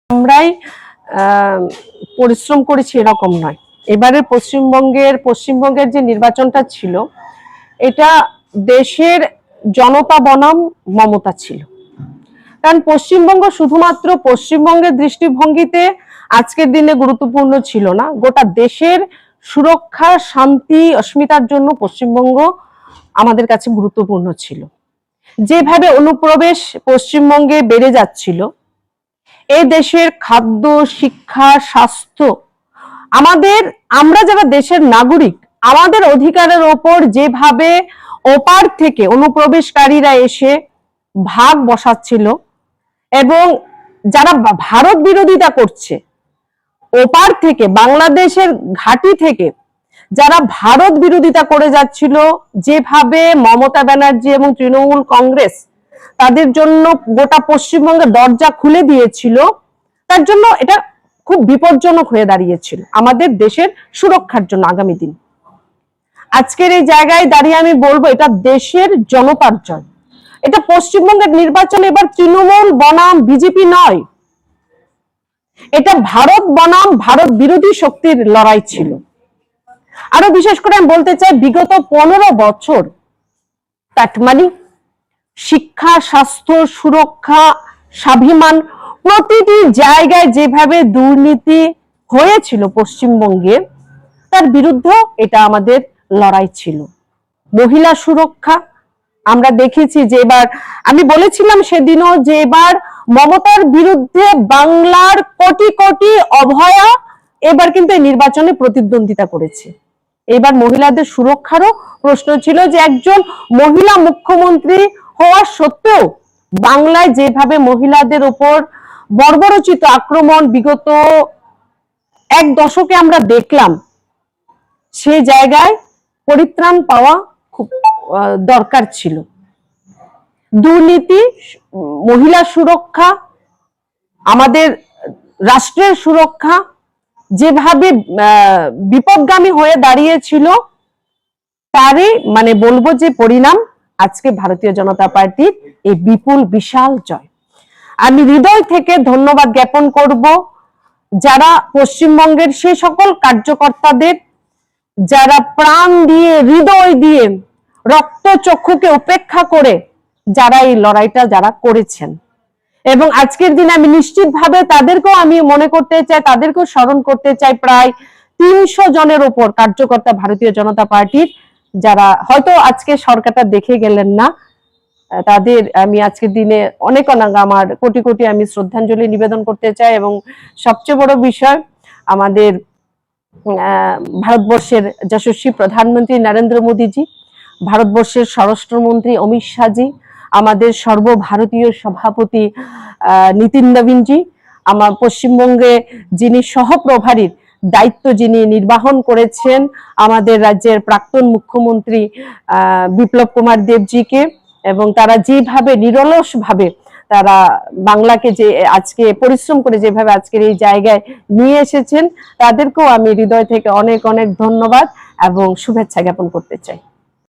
আমরাই পরিশ্রম করেছি এরকম নয়। এবারে পশ্চিমবঙ্গের যে নির্বাচনটা ছিল, এটা দেশের জনতা বনাম মমতা ছিল। কারণ পশ্চিমবঙ্গ শুধুমাত্র পশ্চিমবঙ্গের দৃষ্টিভঙ্গিতে আজকের দিনে গুরুত্বপূর্ণ ছিল না, গোটা দেশের সুরক্ষা, শান্তি, অস্মিতার জন্য পশ্চিমবঙ্গ আমাদের কাছে গুরুত্বপূর্ণ ছিল। যেভাবে অনুপ্রবেশ পশ্চিমবঙ্গে বেড়ে যাচ্ছিল, এই দেশের খাদ্য, শিক্ষা, স্বাস্থ্য, আমরা যারা দেশের নাগরিক, আমাদের অধিকারের ওপর যেভাবে ওপার থেকে অনুপ্রবেশকারীরা এসে ভাগ বসাচ্ছিল, এবং যারা ভারত বিরোধিতা করছে, ওপার থেকে বাংলাদেশের ঘাঁটি থেকে যারা ভারত বিরোধিতা করে যাচ্ছিল, যেভাবে মমতা ব্যানার্জি এবং তৃণমূল কংগ্রেস তাদের জন্য গোটা পশ্চিমবঙ্গের দরজা খুলে দিয়েছিল, তার জন্য এটা খুব বিপজ্জনক হয়ে দাঁড়িয়েছিল আমাদের দেশের সুরক্ষার জন্য আগামী দিন। আজকের এই জায়গায় দাঁড়িয়ে আমি বলবো, এটা দেশের জনতার জয়। এটা পশ্চিমবঙ্গের নির্বাচন এবার তৃণমূল বনাম বিজেপি নয়, এটা ভারত বনাম ভারত বিরোধী শক্তির লড়াই ছিল। আরো বিশেষ করে আমি বলতে চাই, বিগত 15 বছর কাটমানি, শিক্ষা, স্বাস্থ্য, সুরক্ষা, স্বাভিমান, প্রতিটি জায়গায় যেভাবে দুর্নীতি হয়েছিল পশ্চিমবঙ্গে, তার বিরুদ্ধে এটা আমাদের লড়াই ছিল। মহিলা সুরক্ষা আমরা দেখেছি যে এবার, আমি বলেছিলাম সেদিনও যে এবার মমতার বিরুদ্ধে বাংলার কোটি কোটি অভয়া এবার কিন্তু এই নির্বাচনে প্রতিদ্বন্দ্বিতা করেছে। এবার মহিলাদের সুরক্ষারও প্রশ্ন ছিল, যে একজন মহিলা মুখ্যমন্ত্রী হওয়া সত্ত্বেও বাংলায় যেভাবে মহিলাদের উপর বর্বরোচিত আক্রমণ বিগত 1 দশকে আমরা দেখলাম, সে জায়গায় পরিত্রাণ পাওয়া খুব দরকার ছিল। দুর্নীতি, মহিলা সুরক্ষা, আমাদের রাষ্ট্রের সুরক্ষা যেভাবে বিপদগামী হয়ে দাঁড়িয়েছিল, তারই বলবো যে পরিণাম আজকে ভারতীয় জনতা পার্টির এই বিপুল বিশাল জয়। আমি হৃদয় থেকে ধন্যবাদ জ্ঞাপন করব যারা পশ্চিমবঙ্গের সেই সকল কার্যকর্তাদের, যারা প্রাণ দিয়ে, হৃদয় দিয়ে, রক্ত চক্ষুকে উপেক্ষা করে যারা এই লড়াইটা যারা করেছেন। এবং আজকের দিনে আমি নিশ্চিতভাবে তাদেরকেও আমি মনে করতে চাই, তাদেরকেও স্মরণ করতে চাই, প্রায় 300 জনের উপর কার্যকর্তা ভারতীয় জনতা পার্টির, যারা হয়তো আজকে সরকারটা দেখে গেলেন না, তাদের আমি আজকের দিনে অনেক আমার কোটি কোটি আমি শ্রদ্ধাঞ্জলি নিবেদন করতে চাই। এবং সবচেয়ে বড় বিষয়, আমাদের ভারতবর্ষের যশস্বী প্রধানমন্ত্রী নরেন্দ্র মোদীজি, ভারতবর্ষের স্বরাষ্ট্রমন্ত্রী অমিত শাহজি, আমাদের সর্বভারতীয় সভাপতি নীতিন নবীনজি, আমার পশ্চিমবঙ্গে যিনি সহপ্রভারীর দায়িত্ব যিনি নির্বাহন করেছেন, আমাদের রাজ্যের প্রাক্তন মুখ্যমন্ত্রী বিপ্লব কুমার দেবজিকে, এবং তারা যেভাবে নিরলস ভাবে তারা বাংলাকে যে আজকে পরিশ্রম করে যেভাবে আজকের এই জায়গায় নিয়ে এসেছেন, তাদেরকেও আমি হৃদয় থেকে অনেক অনেক ধন্যবাদ এবং শুভেচ্ছা জ্ঞাপন করতে চাই।